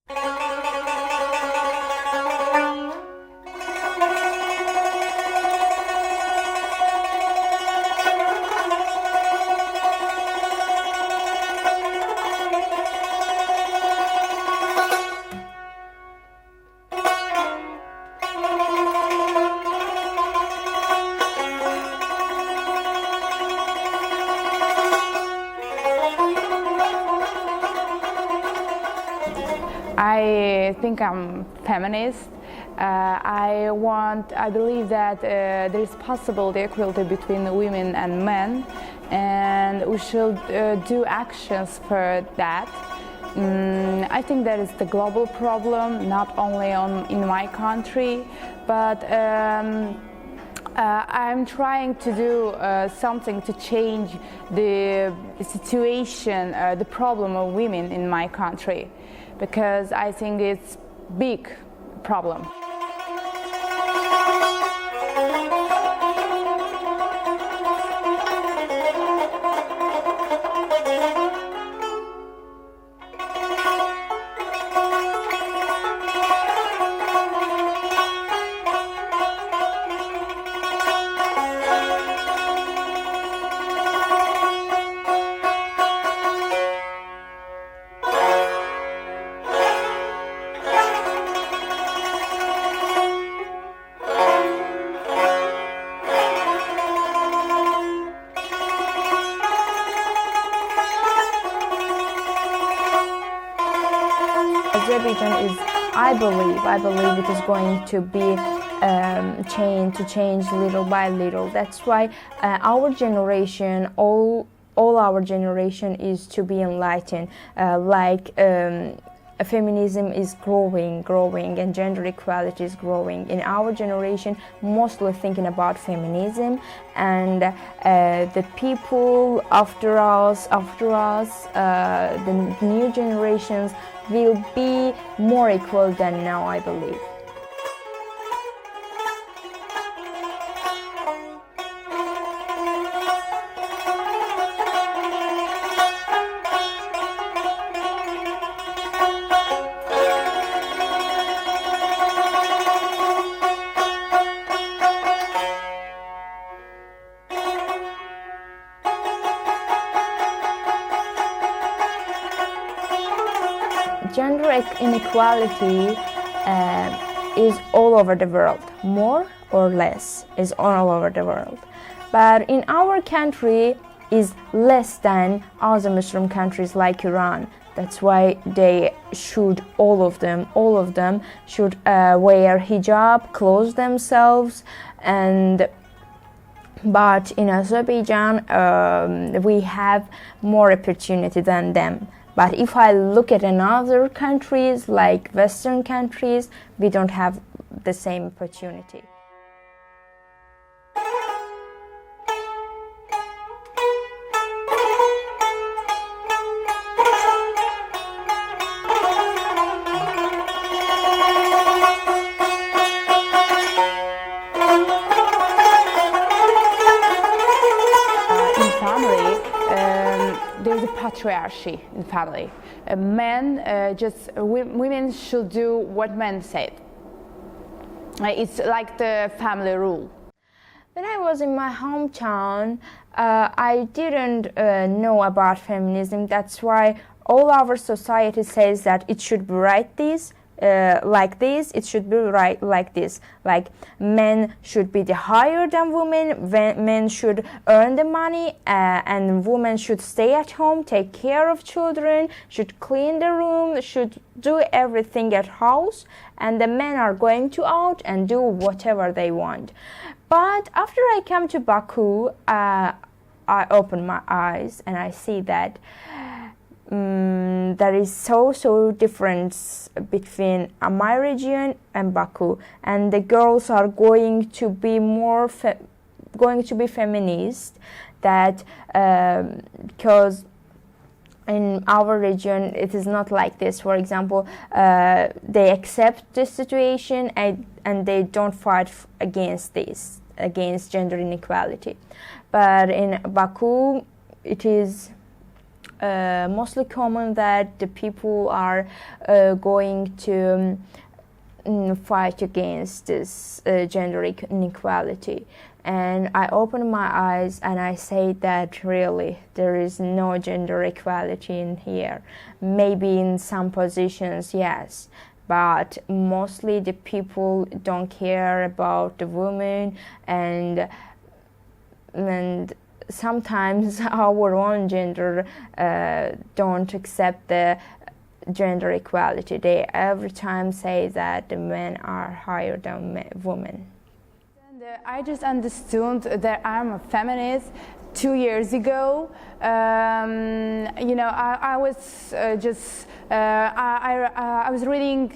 I think I'm feminist. I believe that there is possible the equality between women and men, and we should do actions for that. I think that is the global problem, not only in my country, but I'm trying to do something to change the situation, the problem of women in my country, because I think it's a big problem. Azerbaijan is, I believe it is going to be change little by little. That's why our generation, all our generation is to be enlightened. Feminism is growing, and gender equality is growing. In our generation, mostly thinking about feminism, and the people after us, the new generations will be more equal than now, I believe. Gender inequality is all over the world, more or less, is all over the world. But in our country is less than other Muslim countries like Iran. That's why they should, all of them should wear hijab, clothe themselves, but in Azerbaijan we have more opportunity than them. But if I look at another countries, like Western countries, we don't have the same opportunity. There's a patriarchy in family. Women should do what men said. It's like the family rule. When I was in my hometown, I didn't know about feminism. That's why all our society says that it should be like this, it should be right like this. Like men should be higher than women, men should earn the money, and women should stay at home, take care of children, should clean the room, should do everything at house, and the men are going to out and do whatever they want. But after I come to Baku, I open my eyes and I see that there is so difference between my region and Baku, and the girls are going to be more feminist. That because in our region it is not like this. For example, they accept this situation and they don't fight against gender inequality. But in Baku, it is mostly common that the people are going to fight against this gender inequality. And I open my eyes and I say that really there is no gender equality in here. Maybe in some positions, yes, but mostly the people don't care about the women, and sometimes our own gender don't accept the gender equality. They every time say that the men are higher than women. I just understood that I'm a feminist 2 years ago. You know, I was I was reading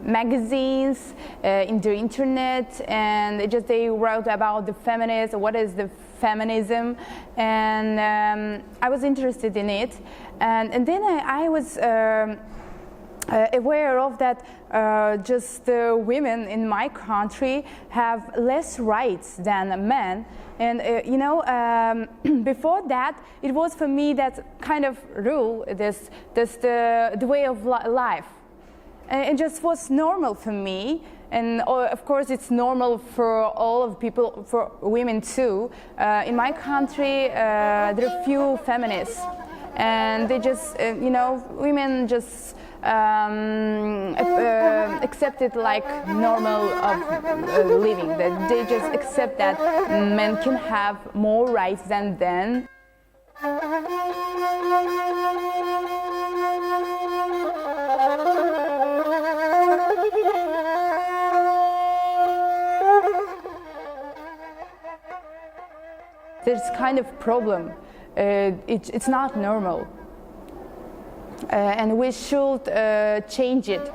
magazines in the internet, and they wrote about the feminist. What is the feminism? And I was interested in it, and then I was. Aware of that women in my country have less rights than men, and you know, before that it was for me that kind of rule, the way of life, and it just was normal for me. And of course it's normal for all of people, for women too. In my country there are few feminists, and they just you know, women just accept it like normal of living, that they just accept that men can have more rights than them. There's kind of problem. It's not normal. And we should change it.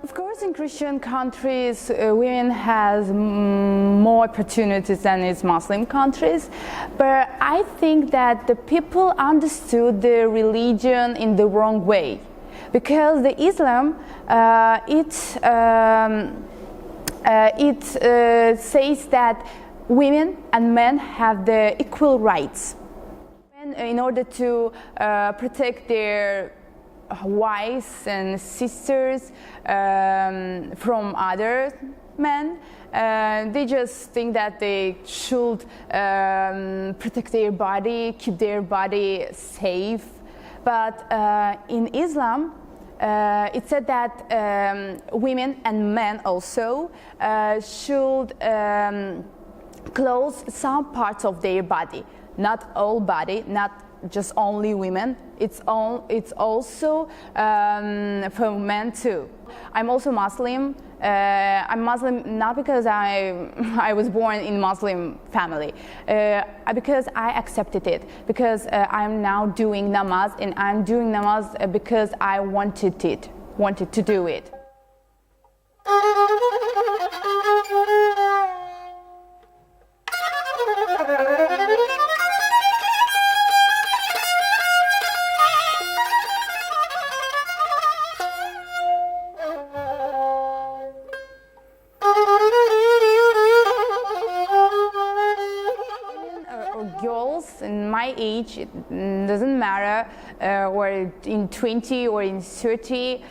Of course, in Christian countries, women has more opportunities than in Muslim countries, but I think that the people understood the religion in the wrong way, because the Islam says that women and men have the equal rights, and in order to protect their wives and sisters from other men, they just think that they should protect their body, keep their body safe. But in Islam, it said that women and men also should close some parts of their body, not all body, not just only women. It's also for men too. I'm also Muslim. I'm Muslim not because I was born in Muslim family, because I accepted it, because I'm now doing namaz, and I'm doing namaz because I wanted to do it. Girls in my age, it doesn't matter, or in 20 or in 30,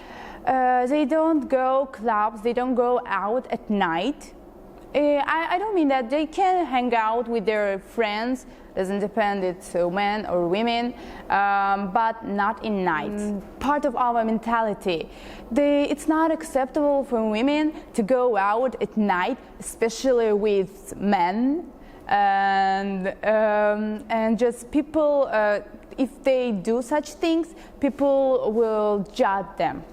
they don't go clubs, they don't go out at night. I don't mean that they can hang out with their friends, doesn't depend, it's men or women, but not in night. Part of our mentality. It's not acceptable for women to go out at night, especially with men. And just people, if they do such things, people will judge them,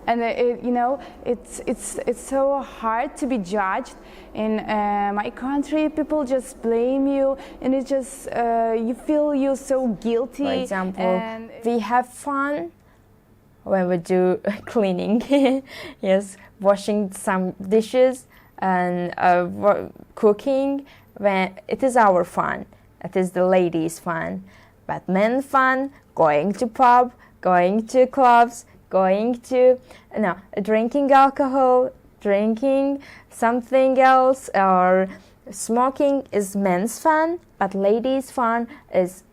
and you know, it's so hard to be judged. In my country, people just blame you, and it just you feel you so guilty. For example, we have fun when we do cleaning, yes, washing some dishes and cooking, when it is our fun. It is the ladies' fun. But men fun, going to pub, going to clubs, drinking alcohol, drinking something else, or smoking is men's fun, but ladies' fun is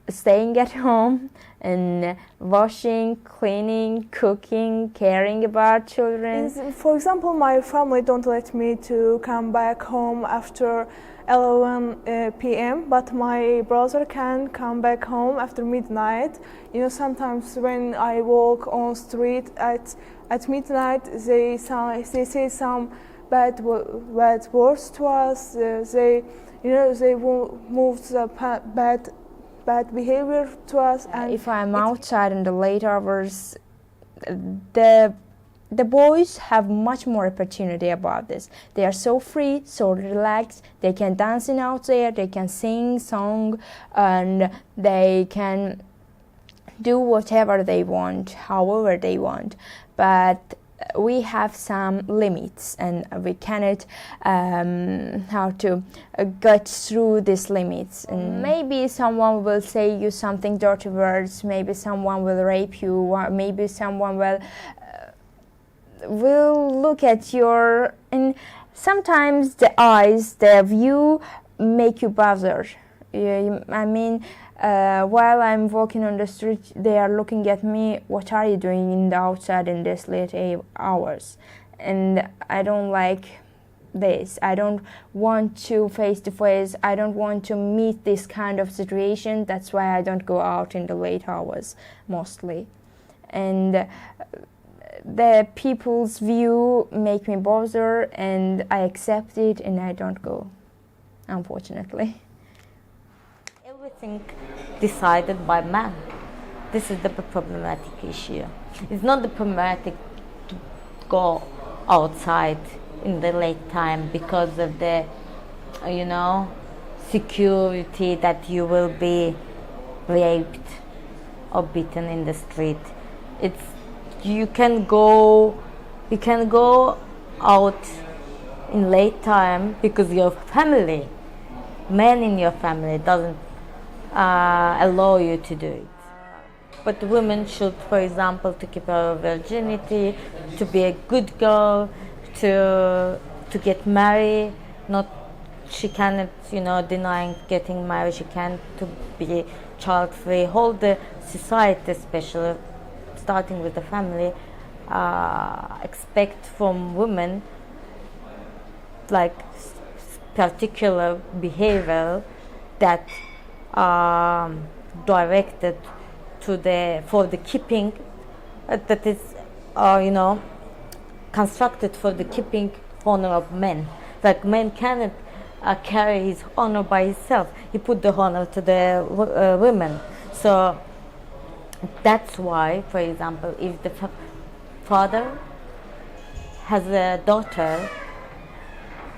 staying at home and washing, cleaning, cooking, caring about children. For example, my family don't let me to come back home after 11 p.m. but my brother can come back home after midnight. Sometimes when I walk on street at midnight, they say some bad words to us. They move the bad behavior to us. And if I'm outside in the late hours, the boys have much more opportunity about this. They are so free, so relaxed. They can dance out there, they can sing song, and they can do whatever they want, however they want. But we have some limits, and we cannot how to get through these limits. And maybe someone will say you something dirty words, maybe someone will rape you, or maybe someone will look at your, and sometimes the eyes, the view make you bother. While I'm walking on the street, they are looking at me, what are you doing in the outside in this late hours? And I don't like this. I don't want to face to face. I don't want to meet this kind of situation. That's why I don't go out in the late hours mostly. And the people's view make me bother, and I accept it and I don't go, unfortunately. Everything decided by man. This is the problematic issue. It's not the problematic to go outside in the late time because of the, security that you will be raped or beaten in the street. You can go out in late time because your family, men in your family doesn't allow you to do it. But women should, for example, to keep her virginity, to be a good girl, to get married. She cannot, denying getting married. She can't to be child-free. Whole the society, especially starting with the family, expect from women like particular behavior that directed for the keeping that is constructed for the keeping honor of men. Like men cannot carry his honor by himself. He put the honor to the women. So that's why, for example, if the father has a daughter,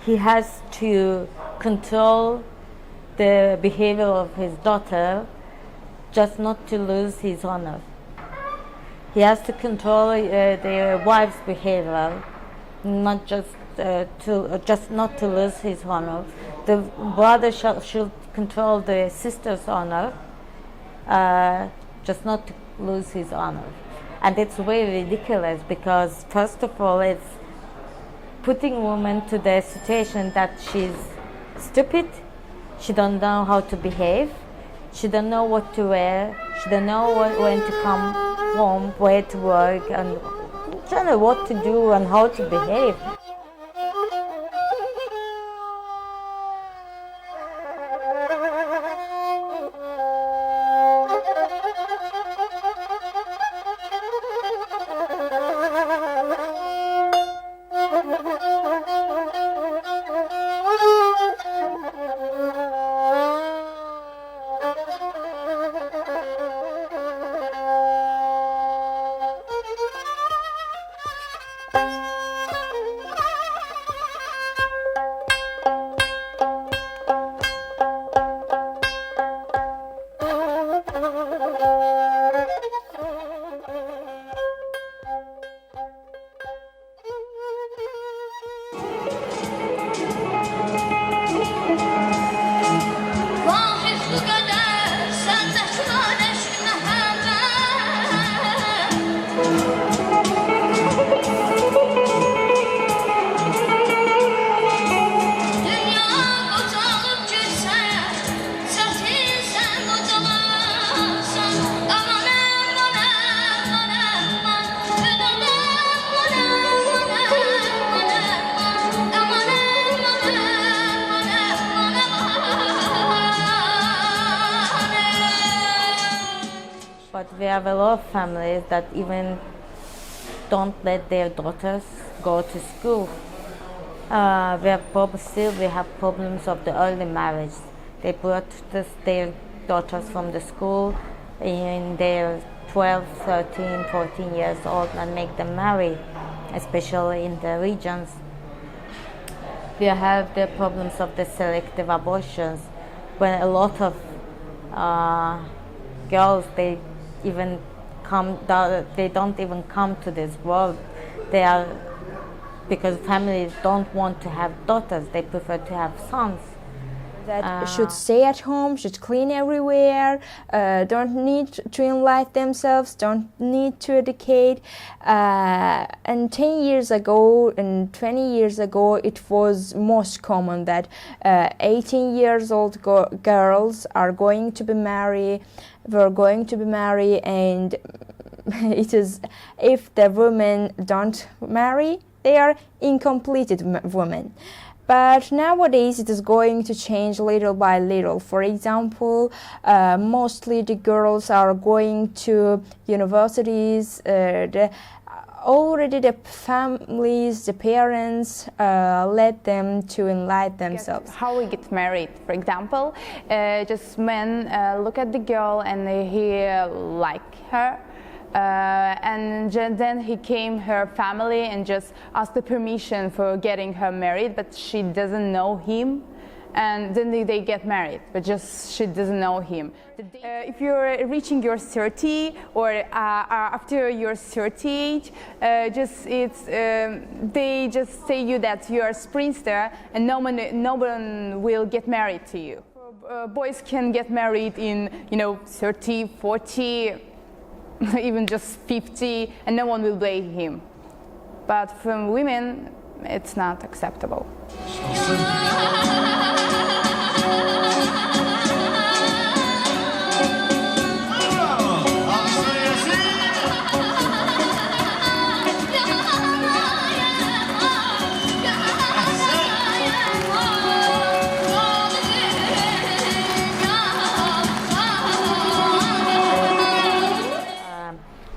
he has to control the behavior of his daughter just not to lose his honor. He has to control the wife's behavior, not just not to lose his honor. The brother should control the sister's honor, just not to lose his honor. And it's very ridiculous because, first of all, it's putting women to the situation that she's stupid, she don't know how to behave, she don't know what to wear, she don't know when to come home, where to work, and she don't know what to do and how to behave. We have a lot of families that even don't let their daughters go to school. We have problems of the early marriage. They brought their daughters from the school in their 12, 13, 14 years old and make them marry, especially in the regions. We have the problems of the selective abortions, when a lot of girls, they don't even come to this world. Because families don't want to have daughters, they prefer to have sons. That should stay at home, should clean everywhere, don't need to enlighten themselves, don't need to educate. And 10 years ago and 20 years ago, it was most common that 18 years old girls are going to be married, and it is, if the women don't marry, they are incomplete women. But nowadays it is going to change little by little. For example, mostly the girls are going to universities. Already the families, the parents let them to enlighten themselves. How we get married, for example, just men look at the girl and he like her. And then he came her family and just asked the permission for getting her married, but she doesn't know him, and then they get married, but just she doesn't know him. If you're reaching your 30 or after your 30 age, they just say you that you are a sprinter and no one will get married to you. Boys can get married in 30, 40. Even just 50, and no one will blame him. But from women, it's not acceptable.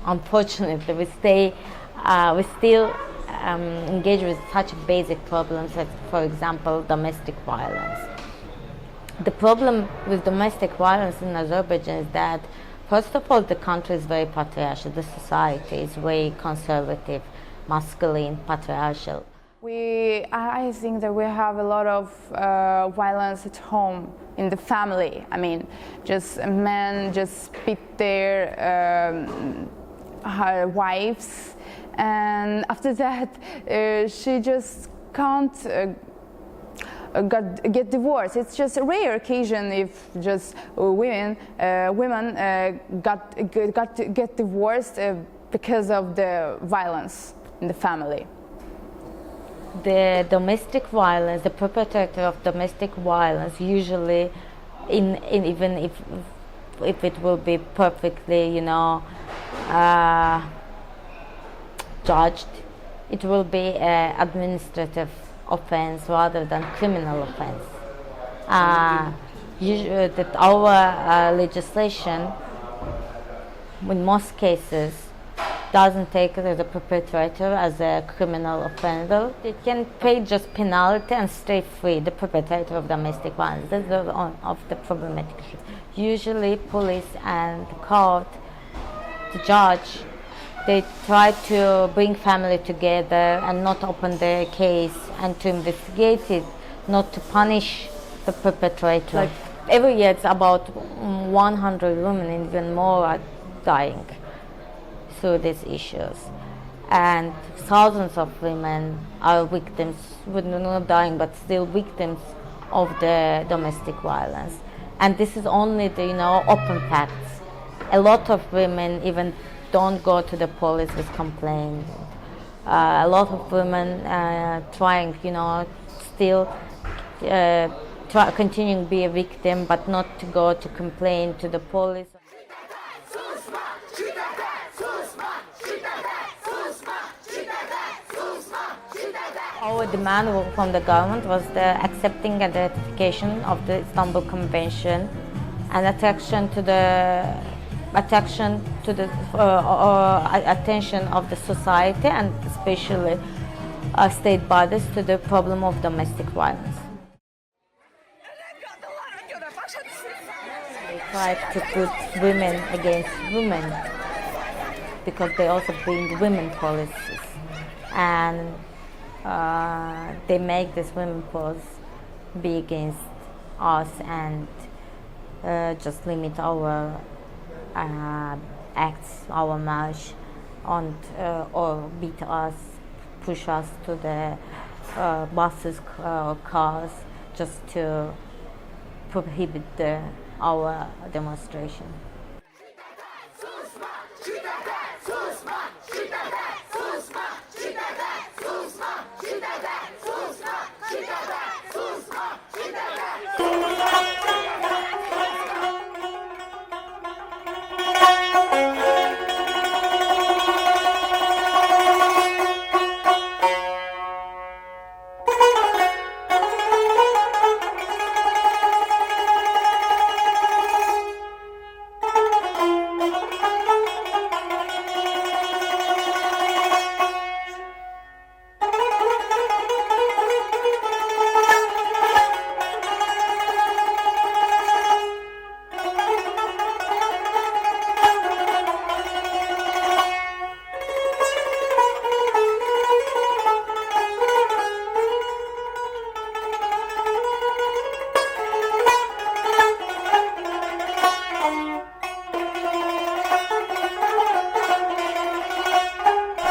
Unfortunately, we still engage with such basic problems as, for example, domestic violence. The problem with domestic violence in Azerbaijan is that, first of all, the country is very patriarchal. The society is very conservative, masculine, patriarchal. I think that we have a lot of violence at home, in the family. I mean, just men just beat their her wives, and after that she just can't get divorced. It's just a rare occasion if just women get divorced because of the violence in the family. The domestic violence, the perpetrator of domestic violence, usually, even if it will be perfectly, judged, it will be an administrative offense rather than criminal offense. That our legislation, in most cases, doesn't take the perpetrator as a criminal offender. They can pay just penalty and stay free, the perpetrator of domestic violence. That's one of the problematic issues. Usually police and the court, the judge, they try to bring family together and not open the case and to investigate it, not to punish the perpetrator. Like every year it's about 100 women, even more, are dying through these issues, and thousands of women are victims, not dying but still victims of the domestic violence. And this is only the open facts. A lot of women even don't go to the police with complaints. A lot of women trying, still continuing to be a victim, but not to go to complain to the police. Our demand from the government was the accepting and ratification of the Istanbul Convention and attraction to the attention to the attention of the society and especially state bodies to the problem of domestic violence. They try to put women against women because they also bring women policies, and they make this women policy be against us and just limit our acts, our march, and or beat us, push us to the buses or cars just to prohibit our demonstration.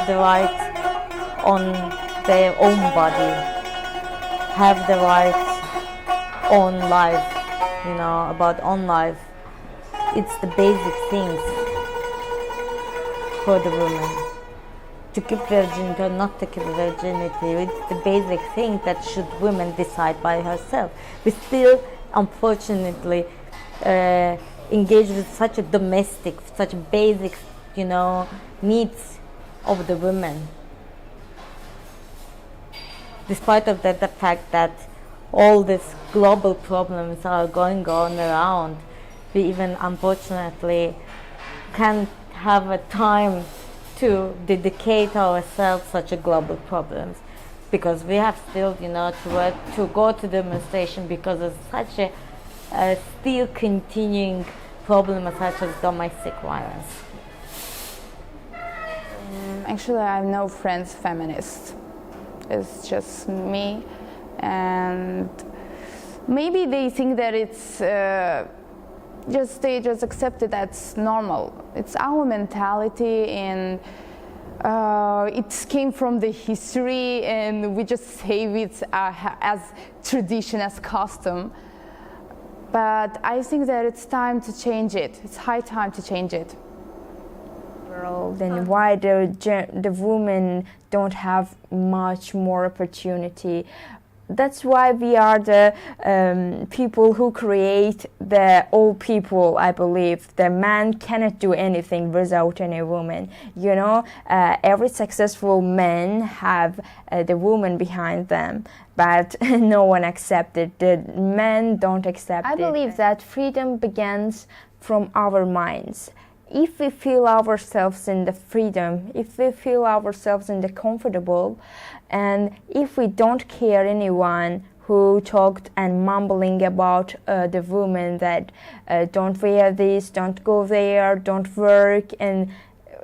The right on their own body, have the right on life, about on life. It's the basic things for the woman. To keep virginity or not to keep virginity, it's the basic thing that should women decide by herself. We still, unfortunately, engage with such a domestic, such basic, needs of the women. Despite of that, the fact that all these global problems are going on around, we even unfortunately can't have a time to dedicate ourselves such a global problems, because we have still, to go to demonstration because of such a still continuing problem such as domestic violence. Actually, I have no friends feminists. It's just me, and maybe they think that it's they just accept it as normal. It's our mentality, and it came from the history, and we just save it as tradition, as custom. But I think that it's time to change it. It's high time to change it. Then why the women don't have much more opportunity? That's why we are the people who create the all people. I believe the man cannot do anything without any woman. Every successful man have the woman behind them, but no one accepts it. The men don't accept it. I believe that freedom begins from our minds. If we feel ourselves in the freedom, if we feel ourselves in the comfortable, and if we don't care anyone who talked and mumbling about the women that don't wear this, don't go there, don't work, and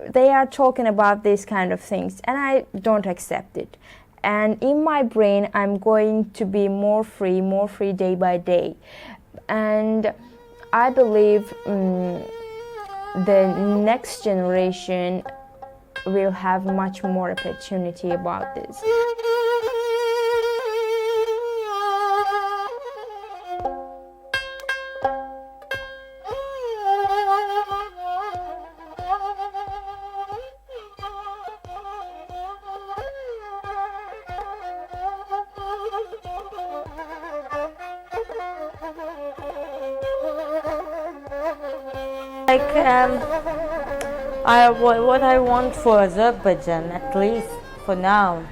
they are talking about these kind of things, and I don't accept it. And in my brain, I'm going to be more free day by day. And I believe the next generation will have much more opportunity about this. What I want for Azerbaijan, at least for now,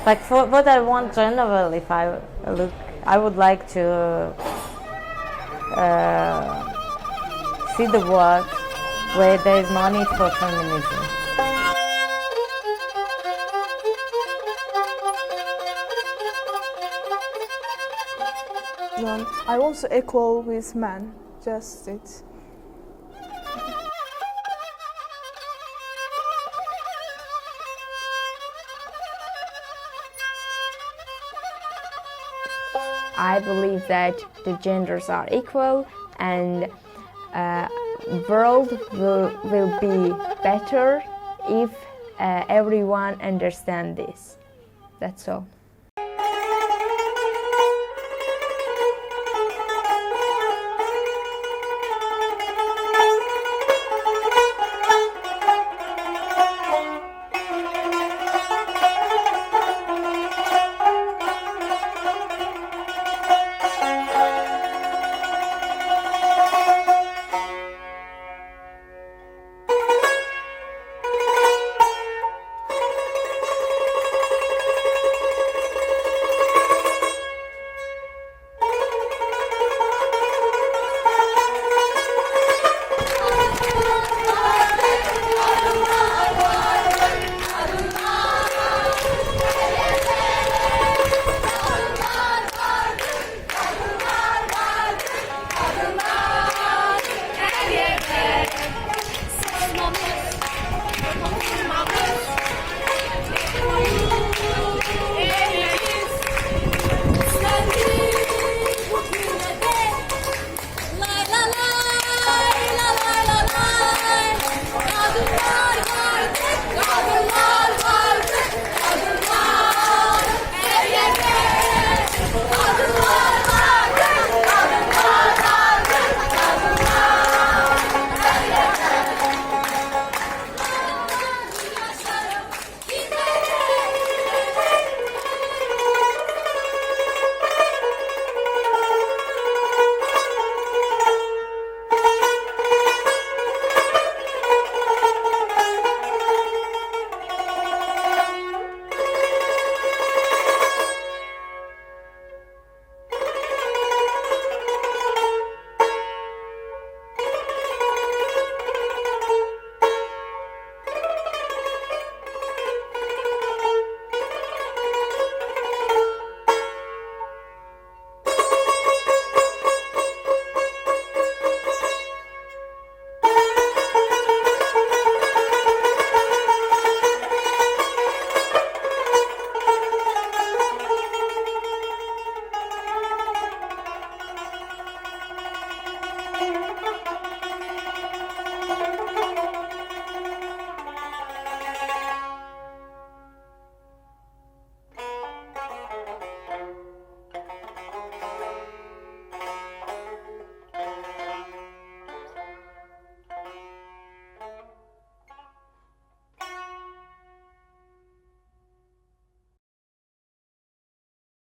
for what I want generally, if I would like to see the world where there is no need for feminism. I want to equal with men, just it. I believe that the genders are equal and world will be better if everyone understands this. That's all.